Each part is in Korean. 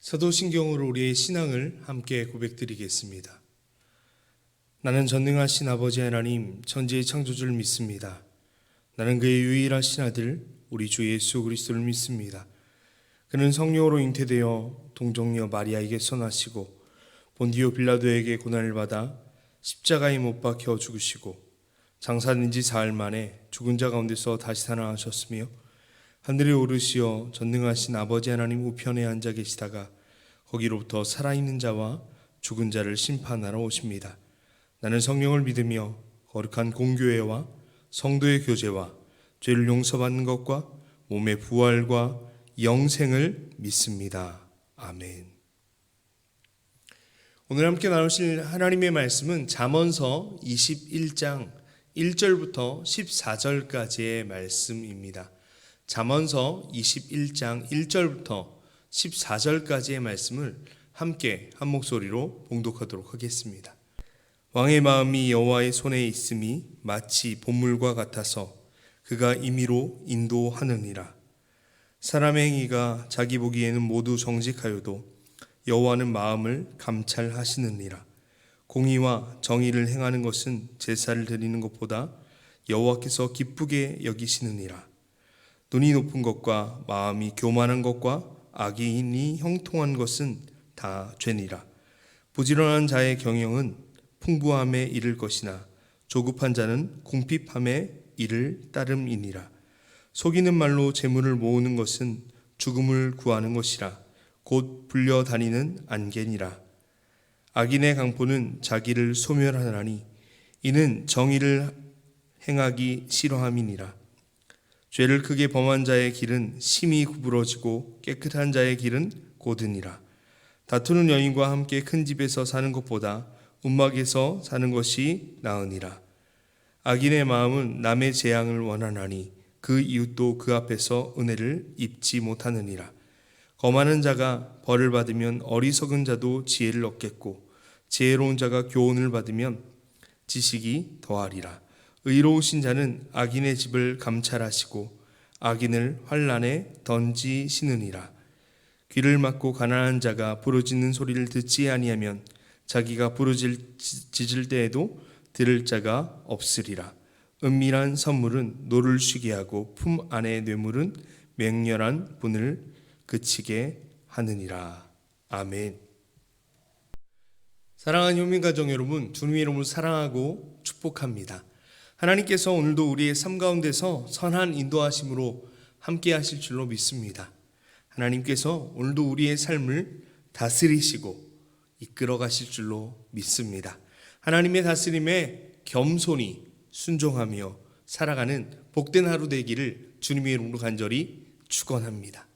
사도신경으로 우리의 신앙을 함께 고백드리겠습니다. 나는 전능하신 아버지 하나님 천지의 창조주를 믿습니다. 나는 그의 유일하신 아들 우리 주 예수 그리스도를 믿습니다. 그는 성령으로 잉태되어 동정녀 마리아에게서 나시고 본디오 빌라도에게 고난을 받아 십자가에 못 박혀 죽으시고 장사된 지 사흘 만에 죽은 자 가운데서 다시 살아나셨으며 하늘에 오르시어 전능하신 아버지 하나님 우편에 앉아 계시다가 거기로부터 살아있는 자와 죽은 자를 심판하러 오십니다. 나는 성령을 믿으며 거룩한 공교회와 성도의 교제와 죄를 용서받는 것과 몸의 부활과 영생을 믿습니다. 아멘. 오늘 함께 나누실 하나님의 말씀은 잠언서 21장 1절부터 14절까지의 말씀입니다. 잠언서 21장 1절부터 14절까지의 말씀을 함께 한 목소리로 봉독하도록 하겠습니다. 왕의 마음이 여호와의 손에 있음이 마치 봇물과 같아서 그가 임의로 인도하느니라. 사람의 행위가 자기 보기에는 모두 정직하여도 여호와는 마음을 감찰하시느니라. 공의와 정의를 행하는 것은 제사를 드리는 것보다 여호와께서 기쁘게 여기시느니라. 눈이 높은 것과 마음이 교만한 것과 악인이 형통한 것은 다 죄니라. 부지런한 자의 경영은 풍부함에 이를 것이나 조급한 자는 궁핍함에 이를 따름이니라. 속이는 말로 재물을 모으는 것은 죽음을 구하는 것이라 곧 불려다니는 안개니라. 악인의 강포는 자기를 소멸하나니 이는 정의를 행하기 싫어함이니라. 죄를 크게 범한 자의 길은 심히 구부러지고 깨끗한 자의 길은 고드니라. 다투는 여인과 함께 큰 집에서 사는 것보다 움막에서 사는 것이 나으니라. 악인의 마음은 남의 재앙을 원하나니 그 이웃도 그 앞에서 은혜를 입지 못하느니라. 거만한 자가 벌을 받으면 어리석은 자도 지혜를 얻겠고 지혜로운 자가 교훈을 받으면 지식이 더하리라. 의로우신 자는 악인의 집을 감찰하시고 악인을 환난에 던지시느니라. 귀를 막고 가난한 자가 부르짖는 소리를 듣지 아니하면 자기가 부르짖을 때에도 들을 자가 없으리라. 은밀한 선물은 노를 쉬게 하고 품 안의 뇌물은 맹렬한 분을 그치게 하느니라. 아멘. 사랑하는 효민가정 여러분, 주님의 이름으로 사랑하고 축복합니다. 하나님께서 오늘도 우리의 삶 가운데서 선한 인도하심으로 함께 하실 줄로 믿습니다. 하나님께서 오늘도 우리의 삶을 다스리시고 이끌어 가실 줄로 믿습니다. 하나님의 다스림에 겸손히 순종하며 살아가는 복된 하루 되기를 주님의 이름으로 간절히 축원합니다.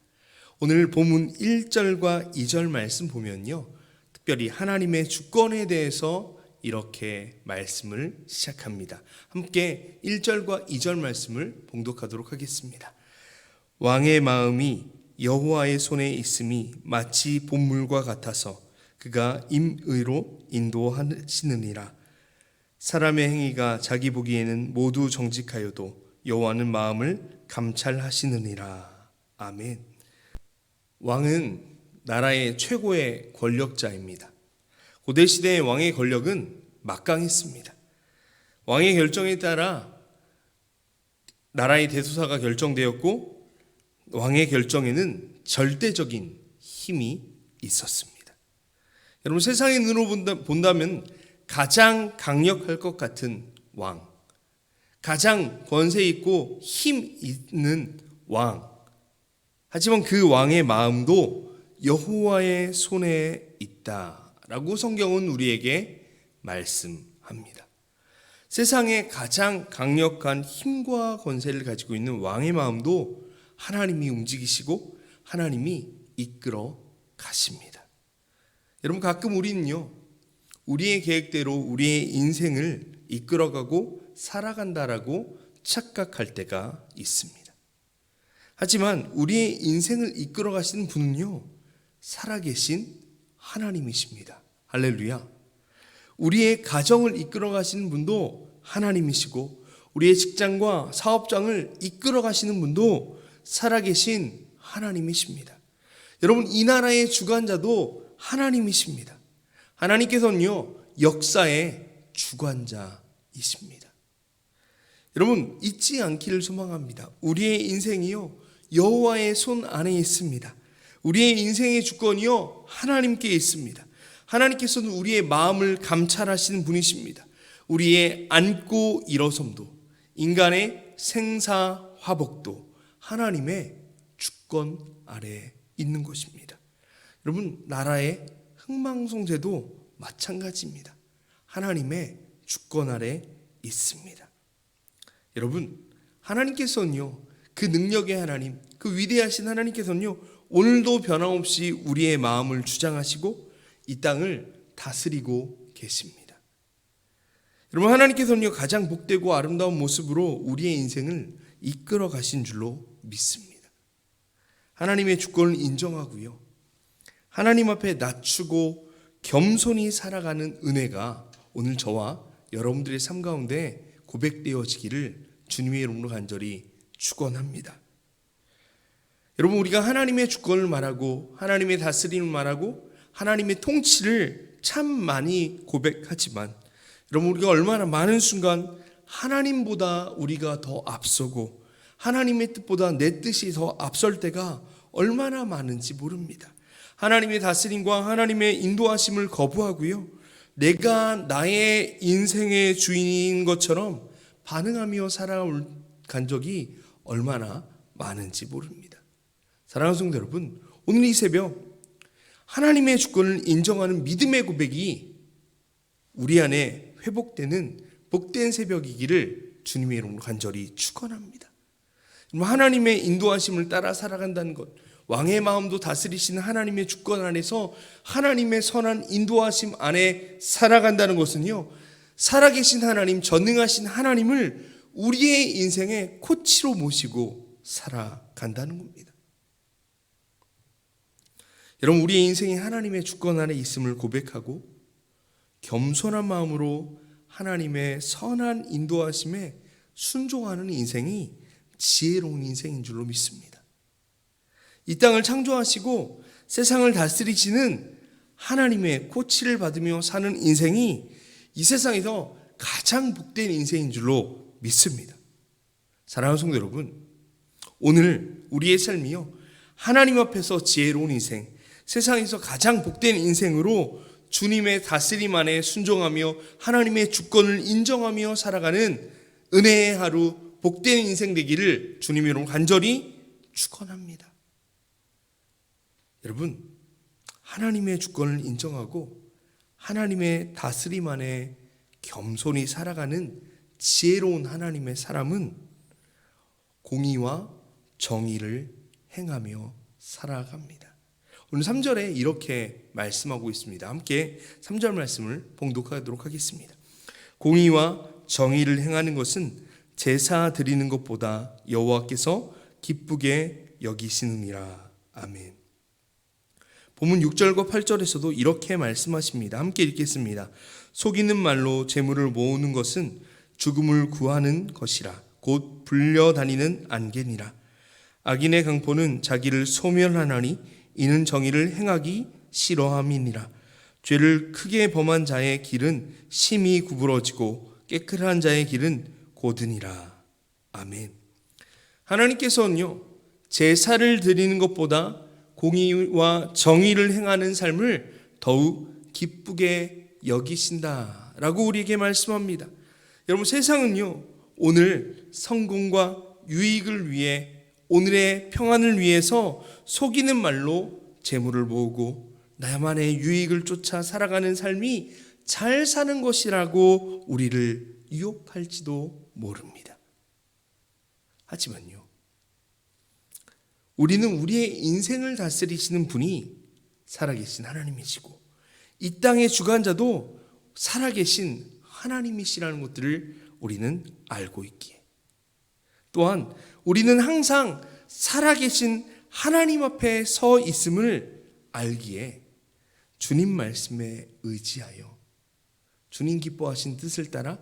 오늘 본문 1절과 2절 말씀 보면요, 특별히 하나님의 주권에 대해서 이렇게 말씀을 시작합니다. 함께 1절과 2절 말씀을 봉독하도록 하겠습니다. 왕의 마음이 여호와의 손에 있음이 마치 봇물과 같아서 그가 임의로 인도하시느니라. 사람의 행위가 자기 보기에는 모두 정직하여도 여호와는 마음을 감찰하시느니라. 아멘. 왕은 나라의 최고의 권력자입니다. 고대시대의 왕의 권력은 막강했습니다. 왕의 결정에 따라 나라의 대소사가 결정되었고 왕의 결정에는 절대적인 힘이 있었습니다. 여러분, 세상의 눈으로 본다면 가장 강력할 것 같은 왕, 가장 권세 있고 힘 있는 왕, 하지만 그 왕의 마음도 여호와의 손에 있다라고 성경은 우리에게 말씀합니다. 세상에 가장 강력한 힘과 권세를 가지고 있는 왕의 마음도 하나님이 움직이시고 하나님이 이끌어 가십니다. 여러분, 가끔 우리는요, 우리의 계획대로 우리의 인생을 이끌어가고 살아간다라고 착각할 때가 있습니다. 하지만 우리의 인생을 이끌어 가시는 분은요, 살아계신 하나님이십니다. 할렐루야. 우리의 가정을 이끌어 가시는 분도 하나님이시고 우리의 직장과 사업장을 이끌어 가시는 분도 살아계신 하나님이십니다. 여러분, 이 나라의 주관자도 하나님이십니다. 하나님께서는요, 역사의 주관자이십니다. 여러분, 잊지 않기를 소망합니다. 우리의 인생이요, 여호와의 손 안에 있습니다. 우리의 인생의 주권이요, 하나님께 있습니다. 하나님께서는 우리의 마음을 감찰하시는 분이십니다. 우리의 앉고 일어섬도, 인간의 생사화복도 하나님의 주권 아래에 있는 것입니다. 여러분, 나라의 흥망성쇠도 마찬가지입니다. 하나님의 주권 아래 있습니다. 여러분, 하나님께서는요, 그 능력의 하나님, 그 위대하신 하나님께서는요, 오늘도 변함없이 우리의 마음을 주장하시고 이 땅을 다스리고 계십니다. 여러분, 하나님께서는요, 가장 복되고 아름다운 모습으로 우리의 인생을 이끌어 가신 줄로 믿습니다. 하나님의 주권을 인정하고요, 하나님 앞에 낮추고 겸손히 살아가는 은혜가 오늘 저와 여러분들의 삶 가운데 고백되어지기를 주님의 이름으로 간절히 축원합니다. 여러분, 우리가 하나님의 주권을 말하고 하나님의 다스림을 말하고 하나님의 통치를 참 많이 고백하지만, 여러분, 우리가 얼마나 많은 순간 하나님보다 우리가 더 앞서고 하나님의 뜻보다 내 뜻이 더 앞설 때가 얼마나 많은지 모릅니다. 하나님의 다스림과 하나님의 인도하심을 거부하고요, 내가 나의 인생의 주인인 것처럼 반응하며 살아간 적이 얼마나 많은지 모릅니다. 사랑하는 성도 여러분, 오늘 이 새벽 하나님의 주권을 인정하는 믿음의 고백이 우리 안에 회복되는 복된 새벽이기를 주님의 이름으로 간절히 축원합니다. 하나님의 인도하심을 따라 살아간다는 것, 왕의 마음도 다스리시는 하나님의 주권 안에서 하나님의 선한 인도하심 안에 살아간다는 것은요, 살아계신 하나님, 전능하신 하나님을 우리의 인생의 코치로 모시고 살아간다는 겁니다. 여러분, 우리의 인생이 하나님의 주권 안에 있음을 고백하고 겸손한 마음으로 하나님의 선한 인도하심에 순종하는 인생이 지혜로운 인생인 줄로 믿습니다. 이 땅을 창조하시고 세상을 다스리시는 하나님의 코치를 받으며 사는 인생이 이 세상에서 가장 복된 인생인 줄로 믿습니다. 사랑하는 성도 여러분, 오늘 우리의 삶이요, 하나님 앞에서 지혜로운 인생, 세상에서 가장 복된 인생으로 주님의 다스림 안에 순종하며 하나님의 주권을 인정하며 살아가는 은혜의 하루, 복된 인생 되기를 주님의 이름으로 간절히 축원합니다. 여러분, 하나님의 주권을 인정하고 하나님의 다스림 안에 겸손히 살아가는 지혜로운 하나님의 사람은 공의와 정의를 행하며 살아갑니다. 오늘 3절에 이렇게 말씀하고 있습니다. 함께 3절 말씀을 봉독하도록 하겠습니다. 공의와 정의를 행하는 것은 제사 드리는 것보다 여호와께서 기쁘게 여기시느니라. 아멘. 본문 6절과 8절에서도 이렇게 말씀하십니다. 함께 읽겠습니다. 속이는 말로 재물을 모으는 것은 죽음을 구하는 것이라. 곧 불려다니는 안개니라. 악인의 강포는 자기를 소멸하나니 이는 정의를 행하기 싫어함이니라. 죄를 크게 범한 자의 길은 심히 구부러지고 깨끗한 자의 길은 고드니라. 아멘. 하나님께서는요, 제사를 드리는 것보다 공의와 정의를 행하는 삶을 더욱 기쁘게 여기신다라고 우리에게 말씀합니다. 여러분, 세상은요, 오늘 성공과 유익을 위해, 오늘의 평안을 위해서 속이는 말로 재물을 모으고 나만의 유익을 쫓아 살아가는 삶이 잘 사는 것이라고 우리를 유혹할지도 모릅니다. 하지만요, 우리는 우리의 인생을 다스리시는 분이 살아계신 하나님이시고 이 땅의 주관자도 살아계신 하나님이시라는 것들을 우리는 알고 있기에, 또한 우리는 항상 살아계신 하나님 앞에 서 있음을 알기에 주님 말씀에 의지하여 주님 기뻐하신 뜻을 따라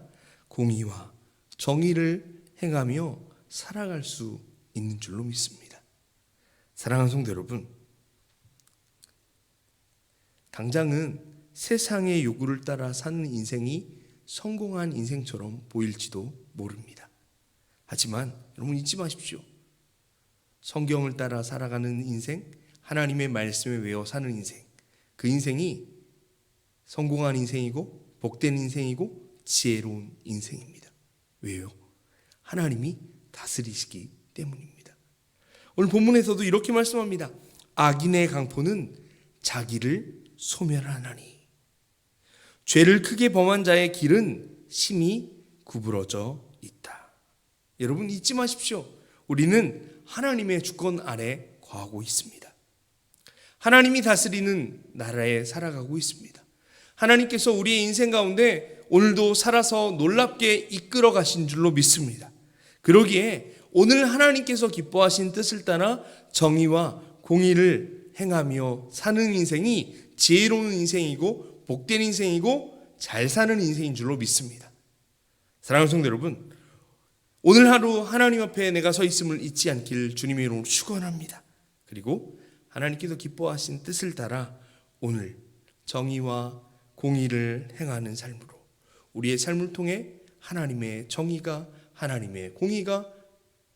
공의와 정의를 행하며 살아갈 수 있는 줄로 믿습니다. 사랑하는 성도 여러분, 당장은 세상의 요구를 따라 사는 인생이 성공한 인생처럼 보일지도 모릅니다. 하지만 여러분 잊지 마십시오. 성경을 따라 살아가는 인생, 하나님의 말씀을 외워 사는 인생, 그 인생이 성공한 인생이고 복된 인생이고 지혜로운 인생입니다. 왜요? 하나님이 다스리시기 때문입니다. 오늘 본문에서도 이렇게 말씀합니다. 악인의 강포는 자기를 소멸하나니 죄를 크게 범한 자의 길은 심히 구부러져 있다. 여러분 잊지 마십시오. 우리는 하나님의 주권 아래 거하고 있습니다. 하나님이 다스리는 나라에 살아가고 있습니다. 하나님께서 우리의 인생 가운데 오늘도 살아서 놀랍게 이끌어 가신 줄로 믿습니다. 그러기에 오늘 하나님께서 기뻐하신 뜻을 따라 정의와 공의를 행하며 사는 인생이 지혜로운 인생이고 복된 인생이고 잘 사는 인생인 줄로 믿습니다. 사랑하는 성도 여러분, 오늘 하루 하나님 앞에 내가 서 있음을 잊지 않길 주님의 이름으로 축원합니다. 그리고 하나님께서 기뻐하신 뜻을 따라 오늘 정의와 공의를 행하는 삶으로 우리의 삶을 통해 하나님의 정의가 하나님의 공의가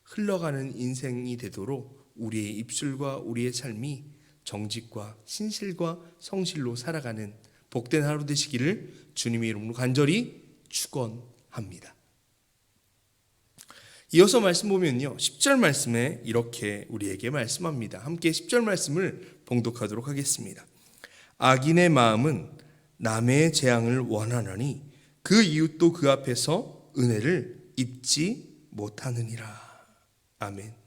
흘러가는 인생이 되도록 우리의 입술과 우리의 삶이 정직과 신실과 성실로 살아가는 복된 하루 되시기를 주님의 이름으로 간절히 축원합니다. 이어서 말씀 보면요, 10절 말씀에 이렇게 우리에게 말씀합니다. 함께 10절 말씀을 봉독하도록 하겠습니다. 악인의 마음은 남의 재앙을 원하나니 그 이웃도 그 앞에서 은혜를 입지 못하느니라. 아멘.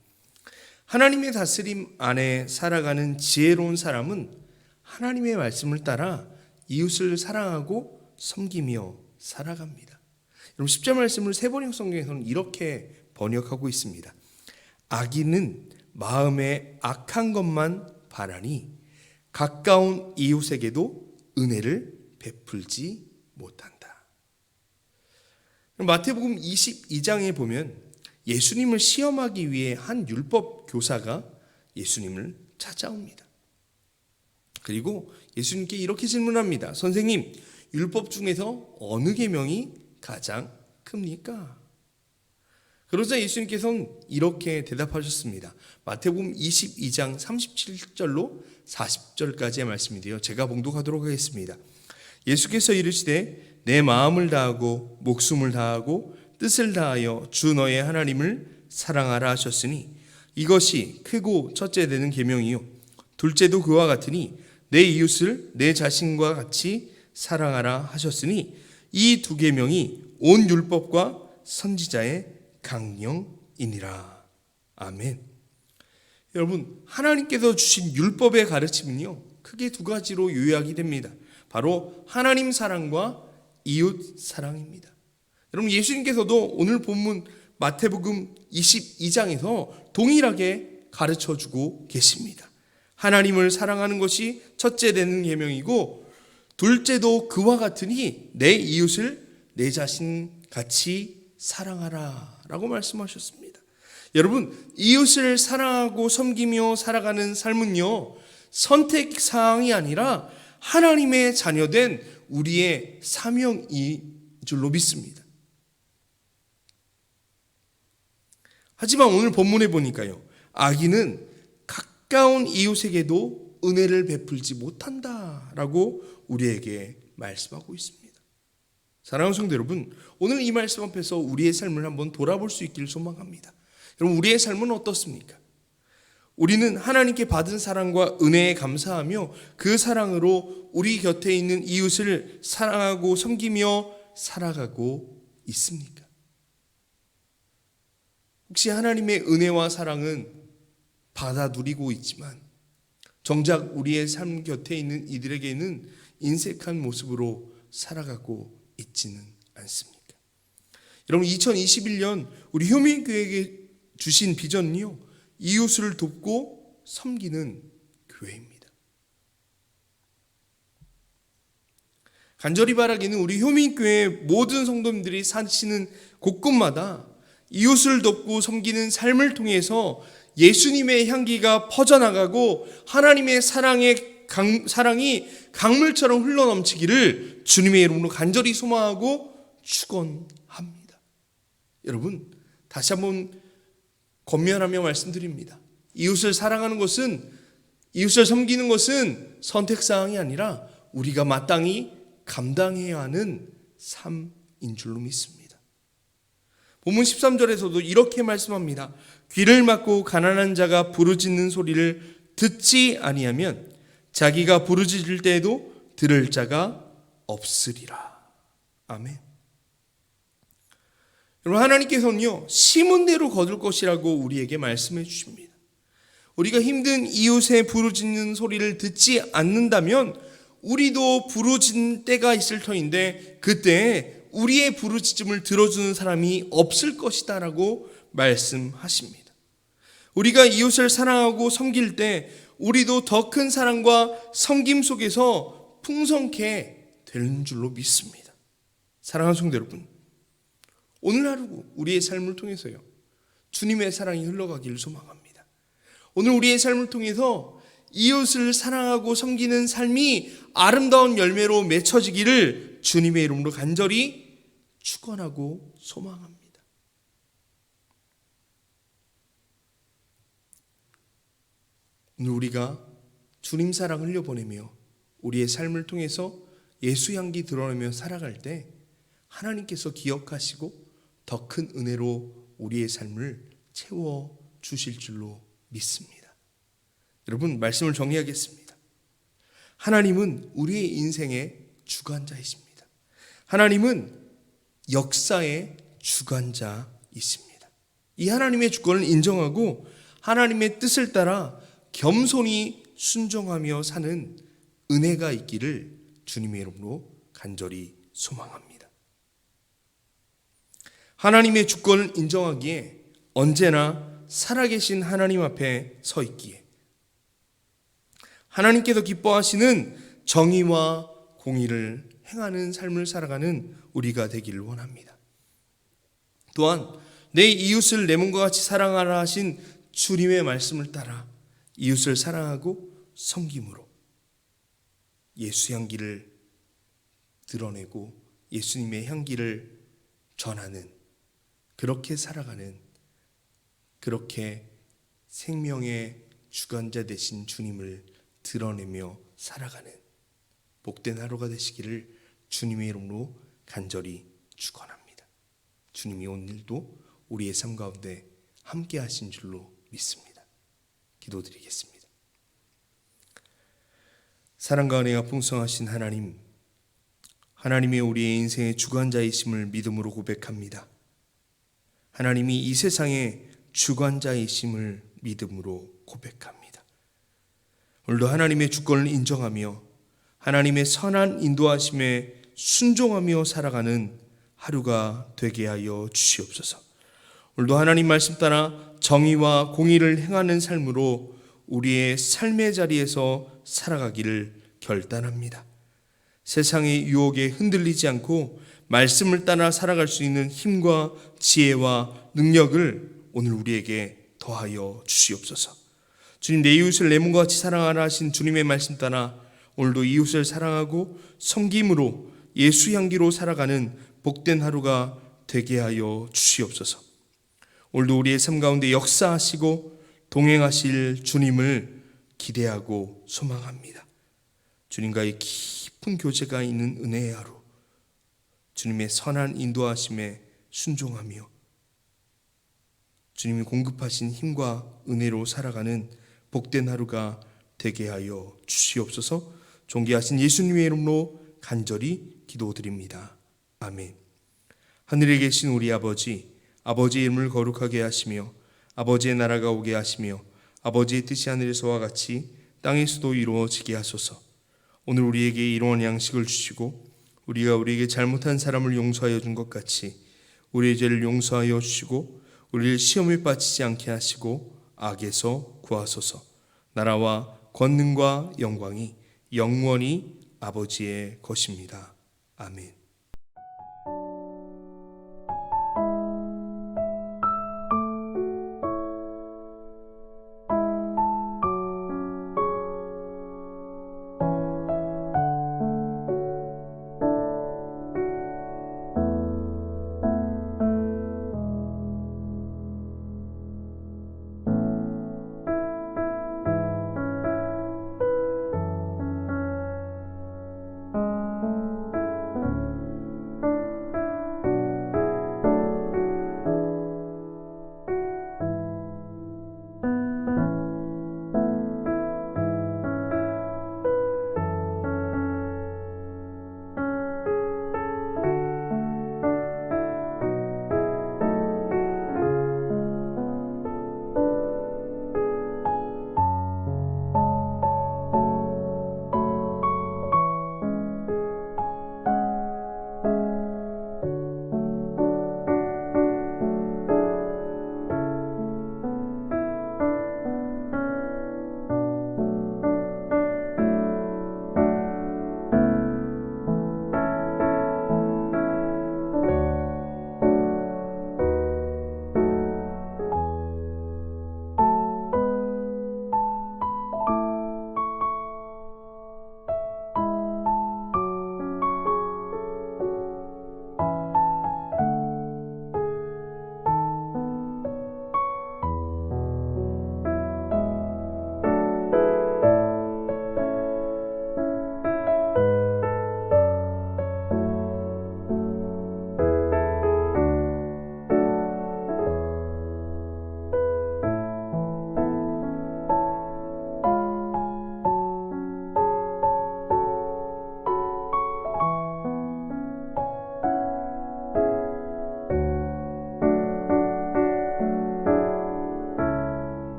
하나님의 다스림 안에 살아가는 지혜로운 사람은 하나님의 말씀을 따라 이웃을 사랑하고 섬기며 살아갑니다. 여러분 10절 말씀을 세번역 성경에서는 이렇게 번역하고 있습니다. 악인은 마음에 악한 것만 바라니 가까운 이웃에게도 은혜를 베풀지 못한다. 마태복음 22장에 보면 예수님을 시험하기 위해 한 율법 교사가 예수님을 찾아옵니다. 그리고 예수님께 이렇게 질문합니다. 선생님, 율법 중에서 어느 계명이 가장 큽니까? 그러자 예수님께서는 이렇게 대답하셨습니다. 마태복음 22장 37절로 40절까지의 말씀인데요, 제가 봉독하도록 하겠습니다. 예수께서 이르시되 내 마음을 다하고 목숨을 다하고 뜻을 다하여 주 너의 하나님을 사랑하라 하셨으니 이것이 크고 첫째 되는 계명이요 둘째도 그와 같으니 내 이웃을 내 자신과 같이 사랑하라 하셨으니 이 두 계명이 온 율법과 선지자의 강령이니라. 아멘. 여러분, 하나님께서 주신 율법의 가르침은요, 크게 두 가지로 요약이 됩니다. 바로 하나님 사랑과 이웃 사랑입니다. 여러분, 예수님께서도 오늘 본문 마태복음 22장에서 동일하게 가르쳐주고 계십니다. 하나님을 사랑하는 것이 첫째 되는 계명이고 둘째도 그와 같으니 내 이웃을 내 자신 같이 사랑하라 라고 말씀하셨습니다. 여러분, 이웃을 사랑하고 섬기며 살아가는 삶은요, 선택사항이 아니라 하나님의 자녀된 우리의 사명인 줄로 믿습니다. 하지만 오늘 본문에 보니까요, 악인은 가까운 이웃에게도 은혜를 베풀지 못한다라고 우리에게 말씀하고 있습니다. 사랑하는 성도 여러분, 오늘 이 말씀 앞에서 우리의 삶을 한번 돌아볼 수 있기를 소망합니다. 여러분, 우리의 삶은 어떻습니까? 우리는 하나님께 받은 사랑과 은혜에 감사하며 그 사랑으로 우리 곁에 있는 이웃을 사랑하고 섬기며 살아가고 있습니까? 혹시 하나님의 은혜와 사랑은 받아 누리고 있지만 정작 우리의 삶 곁에 있는 이들에게는 인색한 모습으로 살아가고 있지는 않습니까? 여러분, 2021년 우리 효민교회에게 주신 비전은요, 이웃을 돕고 섬기는 교회입니다. 간절히 바라기는 우리 효민교회 모든 성도님들이 사시는 곳곳마다 이웃을 돕고 섬기는 삶을 통해서 예수님의 향기가 퍼져나가고 하나님의 사랑의 사랑이 강물처럼 흘러넘치기를 주님의 이름으로 간절히 소망하고 축원합니다. 여러분, 다시 한번 권면하며 말씀드립니다. 이웃을 사랑하는 것은, 이웃을 섬기는 것은 선택사항이 아니라 우리가 마땅히 감당해야 하는 삶인 줄로 믿습니다. 본문 13절에서도 이렇게 말씀합니다. 귀를 막고 가난한 자가 부르짖는 소리를 듣지 아니하면 자기가 부르짖을 때에도 들을 자가 없으리라. 아멘. 여러분, 하나님께서는요, 심은 대로 거둘 것이라고 우리에게 말씀해 주십니다. 우리가 힘든 이웃의 부르짖는 소리를 듣지 않는다면 우리도 부르짖는 때가 있을 터인데 그때 우리의 부르짖음을 들어주는 사람이 없을 것이다 라고 말씀하십니다. 우리가 이웃을 사랑하고 섬길 때 우리도 더 큰 사랑과 섬김 속에서 풍성케 되는 줄로 믿습니다. 사랑하는 성도 여러분, 오늘 하루 우리의 삶을 통해서요, 주님의 사랑이 흘러가기를 소망합니다. 오늘 우리의 삶을 통해서 이웃을 사랑하고 섬기는 삶이 아름다운 열매로 맺혀지기를 주님의 이름으로 간절히 축원하고 소망합니다. 오늘 우리가 주님 사랑 흘려보내며 우리의 삶을 통해서 예수 향기 드러내며 살아갈 때 하나님께서 기억하시고 더 큰 은혜로 우리의 삶을 채워 주실 줄로 믿습니다. 여러분, 말씀을 정리하겠습니다. 하나님은 우리의 인생의 주관자이십니다. 하나님은 역사의 주관자이십니다. 이 하나님의 주권을 인정하고 하나님의 뜻을 따라 겸손히 순종하며 사는 은혜가 있기를 주님의 이름으로 간절히 소망합니다. 하나님의 주권을 인정하기에 언제나 살아계신 하나님 앞에 서 있기에 하나님께서 기뻐하시는 정의와 공의를 행하는 삶을 살아가는 우리가 되기를 원합니다. 또한 내 이웃을 내 몸과 같이 사랑하라 하신 주님의 말씀을 따라 이웃을 사랑하고 섬김으로 예수 향기를 드러내고 예수님의 향기를 전하는, 그렇게 살아가는, 그렇게 생명의 주관자 되신 주님을 드러내며 살아가는 복된 하루가 되시기를 주님의 이름으로 간절히 축원합니다. 주님이 오늘도 우리의 삶 가운데 함께 하신 줄로 믿습니다. 기도드리겠습니다. 사랑과 은혜가 풍성하신 하나님, 하나님이 우리의 인생의 주관자이심을 믿음으로 고백합니다. 하나님이 이 세상의 주관자이심을 믿음으로 고백합니다. 오늘도 하나님의 주권을 인정하며 하나님의 선한 인도하심에 순종하며 살아가는 하루가 되게 하여 주시옵소서. 오늘도 하나님 말씀 따라 정의와 공의를 행하는 삶으로 우리의 삶의 자리에서 살아가기를 결단합니다. 세상의 유혹에 흔들리지 않고 말씀을 따라 살아갈 수 있는 힘과 지혜와 능력을 오늘 우리에게 더하여 주시옵소서. 주님, 내 이웃을 내 몸과 같이 사랑하라 하신 주님의 말씀 따라 오늘도 이웃을 사랑하고 섬김으로 예수 향기로 살아가는 복된 하루가 되게 하여 주시옵소서. 오늘도 우리의 삶 가운데 역사하시고 동행하실 주님을 기대하고 소망합니다. 주님과의 깊은 교제가 있는 은혜의 하루, 주님의 선한 인도하심에 순종하며 주님이 공급하신 힘과 은혜로 살아가는 복된 하루가 되게 하여 주시옵소서. 존귀하신 예수님의 이름으로 간절히 기도드립니다. 아멘. 하늘에 계신 우리 아버지, 아버지의 이름을 거룩하게 하시며 아버지의 나라가 오게 하시며 아버지의 뜻이 하늘에서와 같이 땅에서도 이루어지게 하소서. 오늘 우리에게 일용할 양식을 주시고 우리가 우리에게 잘못한 사람을 용서하여 준 것 같이 우리의 죄를 용서하여 주시고 우리를 시험에 빠지지 않게 하시고 악에서 구하소서. 나라와 권능과 영광이 영원히 아버지의 것입니다. 아멘.